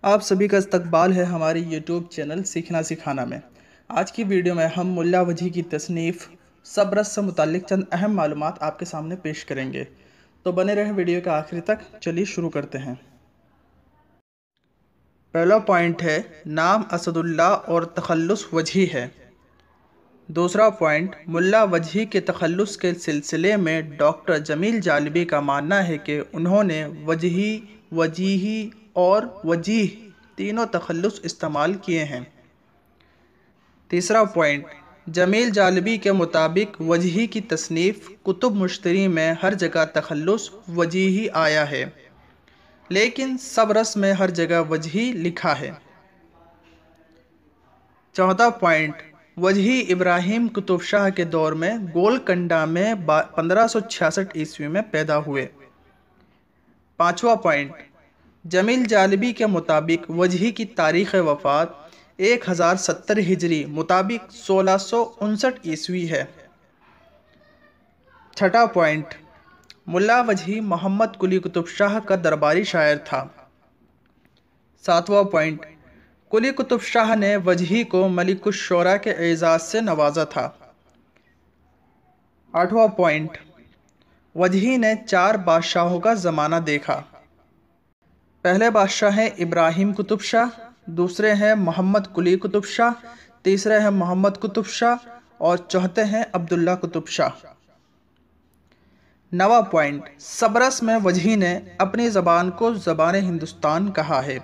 آپ سبھی کا استقبال ہے ہمارے یوٹیوب چینل سیکھنا سکھانا میں۔ آج کی ویڈیو میں ہم ملا وجیح کی تصنیف صبرس سے متعلق چند اہم معلومات آپ کے سامنے پیش کریں گے، تو بنے رہیں ویڈیو کے آخر تک۔ چلیے شروع کرتے ہیں۔ پہلا پوائنٹ ہے نام اسد اللہ اور تخلص وجیح ہے۔ دوسرا پوائنٹ، ملا وجیح کے تخلص کے سلسلے میں ڈاکٹر جمیل جالبی کا ماننا ہے کہ انہوں نے وجیحی، وجیحی اور وجیح تینوں تخلص استعمال کیے ہیں۔ تیسرا پوائنٹ، جمیل جالبی کے مطابق وجیحی کی تصنیف کتب مشتری میں ہر جگہ تخلص وجیحی آیا ہے، لیکن صبرس میں ہر جگہ وجیحی لکھا ہے۔ چوتھا پوائنٹ، وجیحی ابراہیم قطب شاہ کے دور میں گولکنڈہ میں 1566 میں پیدا ہوئے۔ پانچواں پوائنٹ، جمیل جالبی کے مطابق وجیحی کی تاریخ وفات 1070 ہجری مطابق 1659 ہے۔ چھٹا پوائنٹ، ملا وجیح محمد قلی قطب شاہ کا درباری شاعر تھا۔ ساتواں پوائنٹ، قلی قطب شاہ نے وجیحی کو ملک الشعراء کے اعزاز سے نوازا تھا۔ آٹھواں پوائنٹ، وجیحی نے 4 بادشاہوں کا زمانہ دیکھا۔ پہلے بادشاہ ہیں ابراہیم قطب شاہ، دوسرے ہیں محمد قلی قطب شاہ، تیسرے ہیں محمد قطب شاہ اور چوتھے ہیں عبداللہ قطب شاہ۔ 9واں پوائنٹ، صبرس میں وجیحی نے اپنی زبان کو زبان ہندوستان کہا ہے۔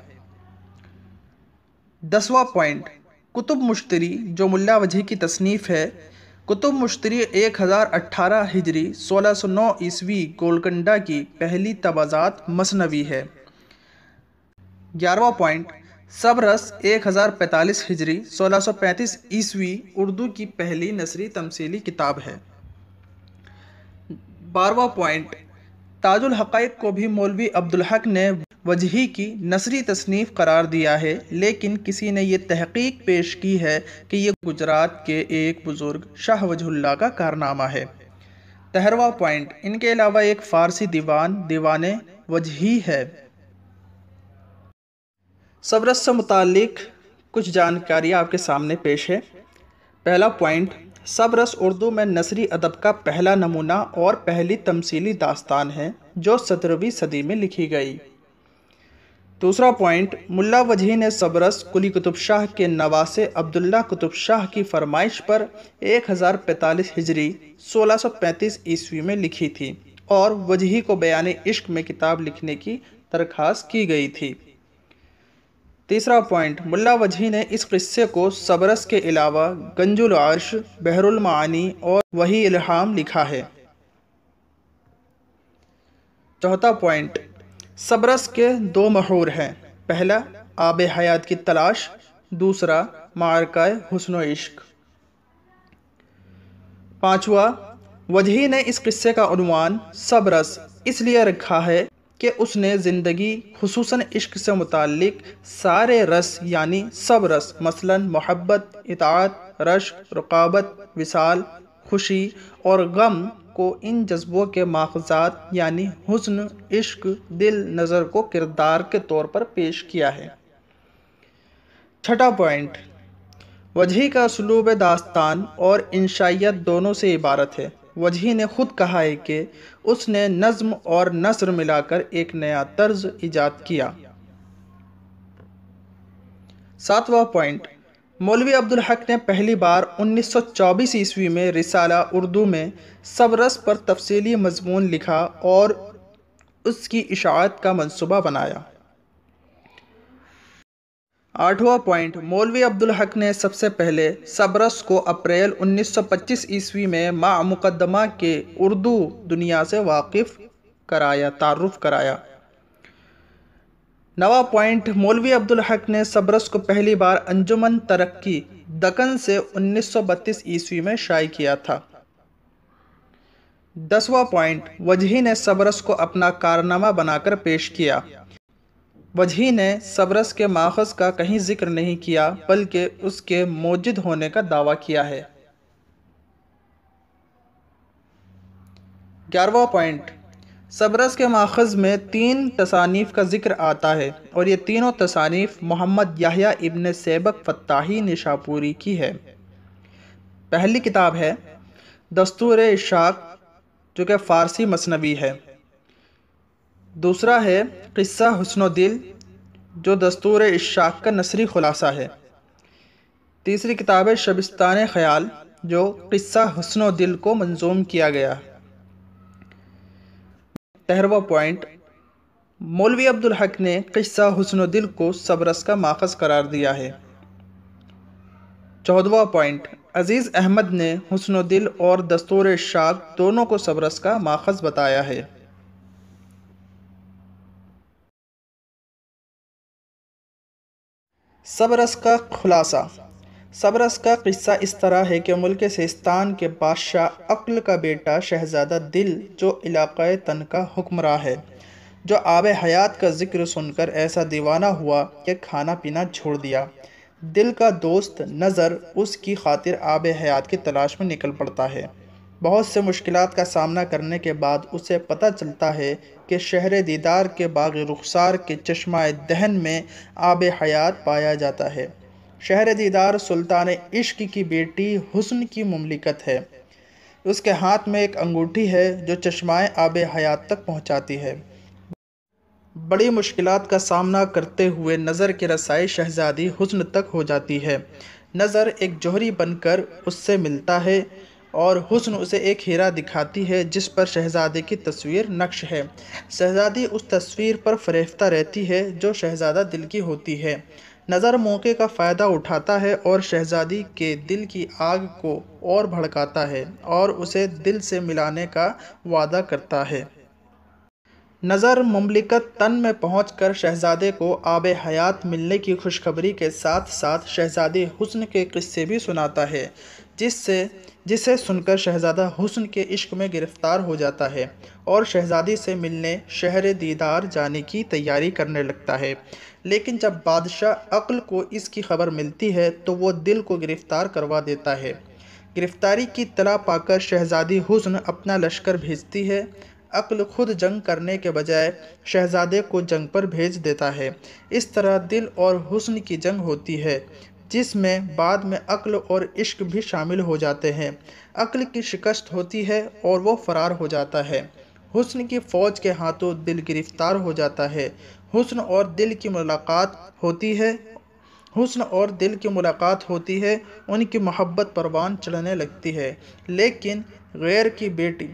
10واں پوائنٹ، کتب مشتری جو ملا وجیح کی تصنیف ہے، کتب مشتری 1018 ہجری 1609 گولکنڈہ کی پہلی تبعات مثنوی ہے۔ 11واں پوائنٹ، صبرس 1045 ہجری 1635 اردو کی پہلی نثری تمثیلی کتاب ہے۔ 12واں پوائنٹ، تاج الحقائق کو بھی مولوی عبدالحق نے وجیحی کی نثری تصنیف قرار دیا ہے، لیکن کسی نے یہ تحقیق پیش کی ہے کہ یہ گجرات کے ایک بزرگ شاہ وجہ اللہ کا کارنامہ ہے۔ 13واں پوائنٹ، ان کے علاوہ ایک فارسی دیوان دیوان وجیحی ہے۔ صبرس سے متعلق کچھ جانکاری آپ کے سامنے پیش ہے۔ پہلا پوائنٹ، صبرس اردو میں نثری ادب کا پہلا نمونہ اور پہلی تمثیلی داستان ہے جو 17ویں صدی میں لکھی گئی۔ دوسرا پوائنٹ، ملا وجیح نے صبرس قلی قطب شاہ کے نواسے عبداللہ قطب شاہ کی فرمائش پر 1045 ہجری 1635 میں لکھی تھی اور وجیحی کو بیان عشق میں کتاب لکھنے کی درخواست کی گئی تھی۔ تیسرا پوائنٹ، ملا وجیح نے اس قصے کو صبرس کے علاوہ گنج العرش، بحر المعانی اور وحی الہام لکھا ہے۔ چوتھا پوائنٹ، صبرس کے 2 محور ہیں، پہلا آب حیات کی تلاش، دوسرا معرکہ حسن و عشق۔ پانچواں، وجیحی نے اس قصے کا عنوان صبرس اس لیے رکھا ہے کہ اس نے زندگی خصوصاً عشق سے متعلق سارے رس یعنی سب رس مثلاً محبت، اطاعت، رشک، رقابت، وصال، خوشی اور غم کو ان جذبوں کے ماخذات یعنی حسن، عشق، دل، نظر کو کردار کے طور پر پیش کیا ہے۔ چھٹا پوائنٹ، وجیحی کا اسلوب داستان اور انشائیت دونوں سے عبارت ہے۔ وجیحی نے خود کہا ہے کہ اس نے نظم اور نثر ملا کر ایک نیا طرز ایجاد کیا۔ ساتواں پوائنٹ، مولوی عبدالحق نے پہلی بار 1924 میں رسالہ اردو میں صبرس پر تفصیلی مضمون لکھا اور اس کی اشاعت کا منصوبہ بنایا۔ آٹھواں پوائنٹ، مولوی عبدالحق نے سب سے پہلے صبرس کو اپریل 1925 میں مع مقدمہ کے اردو دنیا سے تعارف کرایا۔ 9واں پوائنٹ، مولوی عبدالحق نے صبرس کو پہلی بار انجمن ترقی دکن سے 1932 میں شائع کیا تھا۔ 10واں پوائنٹ، وجیحی نے صبرس کو اپنا کارنامہ بنا کر پیش کیا۔ وجیحی نے صبرس کے ماخذ کا کہیں ذکر نہیں کیا بلکہ اس کے موجد ہونے کا دعویٰ کیا ہے۔ 11واں پوائنٹ، سبرس کے ماخذ میں 3 تصانیف کا ذکر آتا ہے اور یہ تینوں تصانیف محمد یحییٰ ابن سیبک فتاحی نشاپوری کی ہے۔ پہلی کتاب ہے دستور اشاق جو کہ فارسی مثنوی ہے۔ دوسرا ہے قصہ حسن و دل جو دستور اشاق کا نثری خلاصہ ہے۔ تیسری کتاب ہے شبستان خیال جو قصہ حسن و دل کو منظوم کیا گیا۔ 13واں پوائنٹ، مولوی عبدالحق نے قصہ حسن و دل کو سبرس کا ماخذ قرار دیا ہے۔ 14واں پوائنٹ، عزیز احمد نے حسن و دل اور دستور اشاق دونوں کو سبرس کا ماخذ بتایا ہے۔ سبرس کا خلاصہ۔ سبرس کا قصہ اس طرح ہے کہ ملک سیستان کے بادشاہ عقل کا بیٹا شہزادہ دل جو علاقۂ تن کا حکمراں ہے، جو آب حیات کا ذکر سن کر ایسا دیوانہ ہوا کہ کھانا پینا چھوڑ دیا۔ دل کا دوست نظر اس کی خاطر آب حیات کی تلاش میں نکل پڑتا ہے۔ بہت سے مشکلات کا سامنا کرنے کے بعد اسے پتہ چلتا ہے کہ شہر دیدار کے باغ رخسار کے چشمہ دہن میں آب حیات پایا جاتا ہے۔ شہر دیدار سلطان عشق کی بیٹی حسن کی مملکت ہے۔ اس کے ہاتھ میں ایک انگوٹھی ہے جو چشمہ آب حیات تک پہنچاتی ہے۔ بڑی مشکلات کا سامنا کرتے ہوئے نظر کی رسائی شہزادی حسن تک ہو جاتی ہے۔ نظر ایک جوہری بن کر اس سے ملتا ہے اور حسن اسے ایک ہیرا دکھاتی ہے جس پر شہزادے کی تصویر نقش ہے۔ شہزادی اس تصویر پر فریفتہ رہتی ہے جو شہزادہ دل کی ہوتی ہے۔ نظر موقع کا فائدہ اٹھاتا ہے اور شہزادی کے دل کی آگ کو اور بھڑکاتا ہے اور اسے دل سے ملانے کا وعدہ کرتا ہے۔ نظر مملکت تن میں پہنچ کر شہزادے کو آب حیات ملنے کی خوشخبری کے ساتھ ساتھ شہزادی حسن کے قصے بھی سناتا ہے جسے سن کر شہزادہ حسن کے عشق میں گرفتار ہو جاتا ہے اور شہزادی سے ملنے شہر دیدار جانے کی تیاری کرنے لگتا ہے۔ لیکن جب بادشاہ عقل کو اس کی خبر ملتی ہے تو وہ دل کو گرفتار کروا دیتا ہے۔ گرفتاری کی اطلاع پا کر شہزادی حسن اپنا لشکر بھیجتی ہے۔ عقل خود جنگ کرنے کے بجائے شہزادے کو جنگ پر بھیج دیتا ہے۔ اس طرح دل اور حسن کی جنگ ہوتی ہے جس میں بعد میں عقل اور عشق بھی شامل ہو جاتے ہیں۔ عقل کی شکست ہوتی ہے اور وہ فرار ہو جاتا ہے۔ حسن کی فوج کے ہاتھوں دل گرفتار ہو جاتا ہے۔ حسن اور دل کی ملاقات ہوتی ہے، ان کی محبت پروان چڑھنے لگتی ہے، لیکن غیر کی بیٹی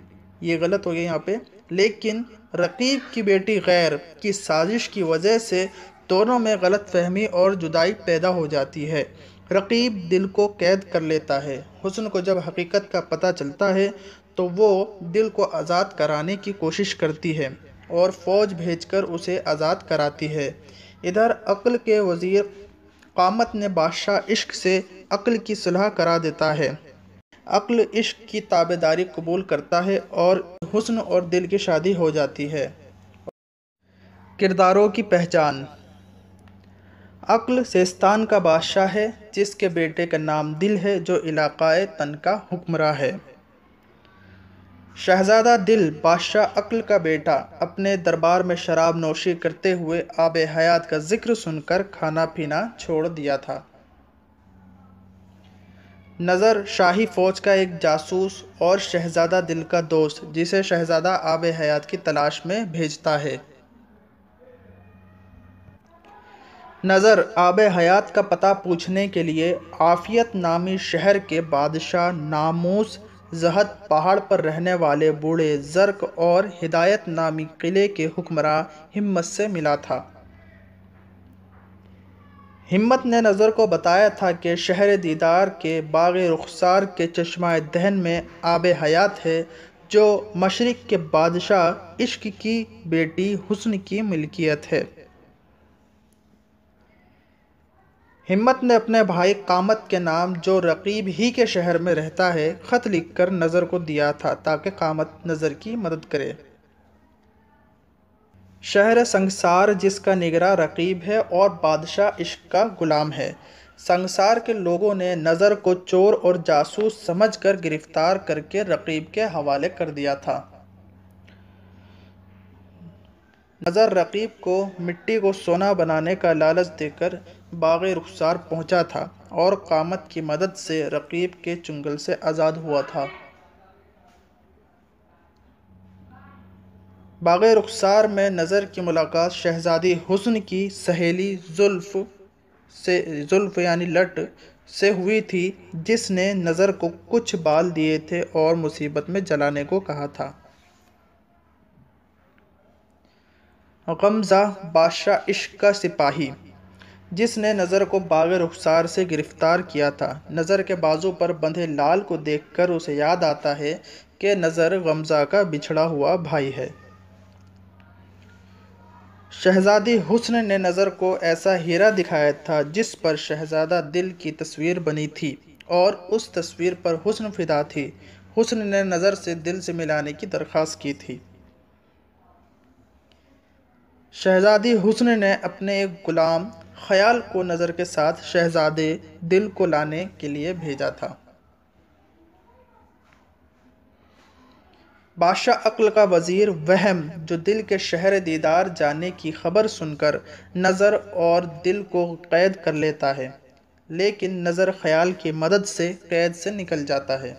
یہ غلط ہو گیا یہاں پہ لیکن رقیب کی بیٹی غیر کی سازش کی وجہ سے دونوں میں غلط فہمی اور جدائی پیدا ہو جاتی ہے۔ رقیب دل کو قید کر لیتا ہے۔ حسن کو جب حقیقت کا پتہ چلتا ہے تو وہ دل کو آزاد کرانے کی کوشش کرتی ہے اور فوج بھیج کر اسے آزاد کراتی ہے۔ ادھر عقل کے وزیر قامت نے بادشاہ عشق سے عقل کی صلح کرا دیتا ہے۔ عقل عشق کی تابعداری قبول کرتا ہے اور حسن اور دل کی شادی ہو جاتی ہے۔ کرداروں کی پہچان۔ عقل سیستان کا بادشاہ ہے جس کے بیٹے کا نام دل ہے جو علاقۂ تن کا حکمراں ہے۔ شہزادہ دل بادشاہ عقل کا بیٹا اپنے دربار میں شراب نوشی کرتے ہوئے آب حیات کا ذکر سن کر کھانا پینا چھوڑ دیا تھا۔ نظر شاہی فوج کا ایک جاسوس اور شہزادہ دل کا دوست جسے شہزادہ آب حیات کی تلاش میں بھیجتا ہے۔ نظر آب حیات کا پتہ پوچھنے کے لیے عافیت نامی شہر کے بادشاہ ناموس زہد پہاڑ پر رہنے والے بوڑھے زرق اور ہدایت نامی قلعے کے حکمراں ہمت سے ملا تھا۔ ہمت نے نظر کو بتایا تھا کہ شہر دیدار کے باغ رخسار کے چشمہ دہن میں آب حیات ہے جو مشرق کے بادشاہ عشق کی بیٹی حسن کی ملکیت ہے۔ ہمت نے اپنے بھائی قامت کے نام جو رقیب ہی کے شہر میں رہتا ہے خط لکھ کر نظر کو دیا تھا تاکہ قامت نظر کی مدد کرے۔ شہر سنگسار جس کا نگراں رقیب ہے اور بادشاہ عشق کا غلام ہے۔ سنگسار کے لوگوں نے نظر کو چور اور جاسوس سمجھ کر گرفتار کر کے رقیب کے حوالے کر دیا تھا۔ نظر رقیب کو مٹی کو سونا بنانے کا لالچ دے کر باغ رخسار پہنچا تھا اور قامت کی مدد سے رقیب کے چنگل سے آزاد ہوا تھا۔ باغ رخسار میں نظر کی ملاقات شہزادی حسن کی سہیلی زلف یعنی لٹ سے ہوئی تھی، جس نے نظر کو کچھ بال دیے تھے اور مصیبت میں جلانے کو کہا تھا۔ غمزہ بادشاہ عشق کا سپاہی، جس نے نظر کو باغ رخسار سے گرفتار کیا تھا، نظر کے بازو پر بندھے لال کو دیکھ کر اسے یاد آتا ہے کہ نظر غمزہ کا بچھڑا ہوا بھائی ہے۔ شہزادی حسن نے نظر کو ایسا ہیرا دکھایا تھا جس پر شہزادہ دل کی تصویر بنی تھی اور اس تصویر پر حسن فدا تھی۔ حسن نے نظر سے دل سے ملانے کی درخواست کی تھی۔ شہزادی حسن نے اپنے ایک غلام خیال کو نظر کے ساتھ شہزادے دل کو لانے کے لیے بھیجا تھا۔ بادشاہ عقل کا وزیر وہم، جو دل کے شہر دیدار جانے کی خبر سن کر نظر اور دل کو قید کر لیتا ہے، لیکن نظر خیال کی مدد سے قید سے نکل جاتا ہے۔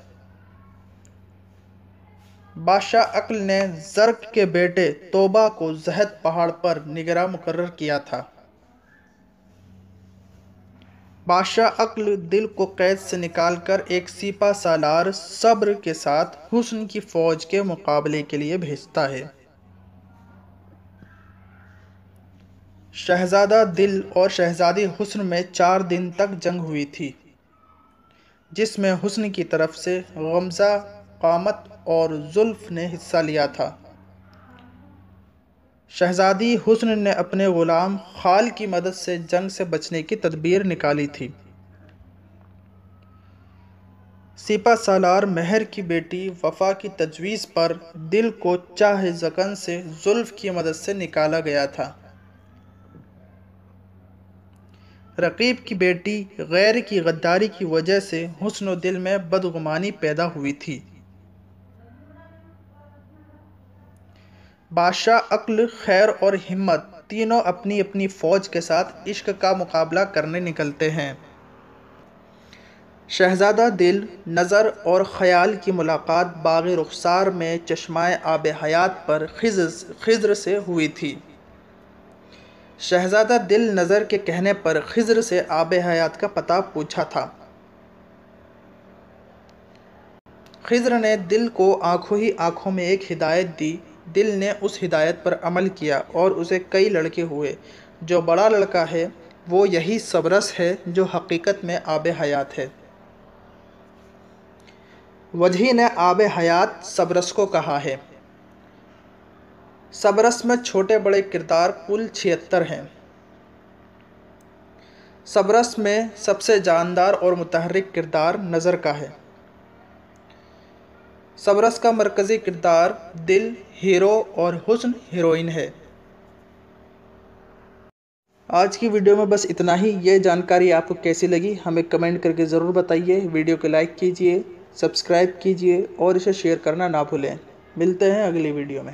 بادشاہ عقل نے زرق کے بیٹے توبہ کو زہد پہاڑ پر نگراں مقرر کیا تھا۔ بادشاہ عقل دل کو قید سے نکال کر ایک سپہ سالار صبر کے ساتھ حسن کی فوج کے مقابلے کے لیے بھیجتا ہے۔ شہزادہ دل اور شہزادی حسن میں 4 دن تک جنگ ہوئی تھی، جس میں حسن کی طرف سے غمزہ، قامت اور زلف نے حصہ لیا تھا۔ شہزادی حسن نے اپنے غلام خال کی مدد سے جنگ سے بچنے کی تدبیر نکالی تھی۔ سپہ سالار مہر کی بیٹی وفا کی تجویز پر دل کو چاہ زکن سے زلف کی مدد سے نکالا گیا تھا۔ رقیب کی بیٹی غیر کی غداری کی وجہ سے حسن و دل میں بدگمانی پیدا ہوئی تھی۔ بادشاہ عقل، خیر اور ہمت تینوں اپنی اپنی فوج کے ساتھ عشق کا مقابلہ کرنے نکلتے ہیں۔ شہزادہ دل، نظر اور خیال کی ملاقات باغ رخسار میں چشمہ آب حیات پر خضر سے ہوئی تھی۔ شہزادہ دل نظر کے کہنے پر خضر سے آب حیات کا پتہ پوچھا تھا۔ خضر نے دل کو آنکھوں ہی آنکھوں میں ایک ہدایت دی۔ دل نے اس ہدایت پر عمل کیا اور اسے کئی لڑکے ہوئے۔ جو بڑا لڑکا ہے وہ یہی صبرس ہے جو حقیقت میں آب حیات ہے۔ وجہی نے آب حیات صبرس کو کہا ہے۔ صبرس میں چھوٹے بڑے کردار کل 76 ہیں۔ صبرس میں سب سے جاندار اور متحرک کردار نظر کا ہے۔ صبرس کا مرکزی کردار دل ہیرو اور حسن ہیروئن ہے۔ آج کی ویڈیو میں بس اتنا ہی۔ یہ جانکاری آپ کو کیسی لگی ہمیں کمنٹ کر کے ضرور بتائیے۔ ویڈیو کو لائک کیجئے، سبسکرائب کیجئے اور اسے شیئر کرنا نہ بھولیں۔ ملتے ہیں اگلی ویڈیو میں۔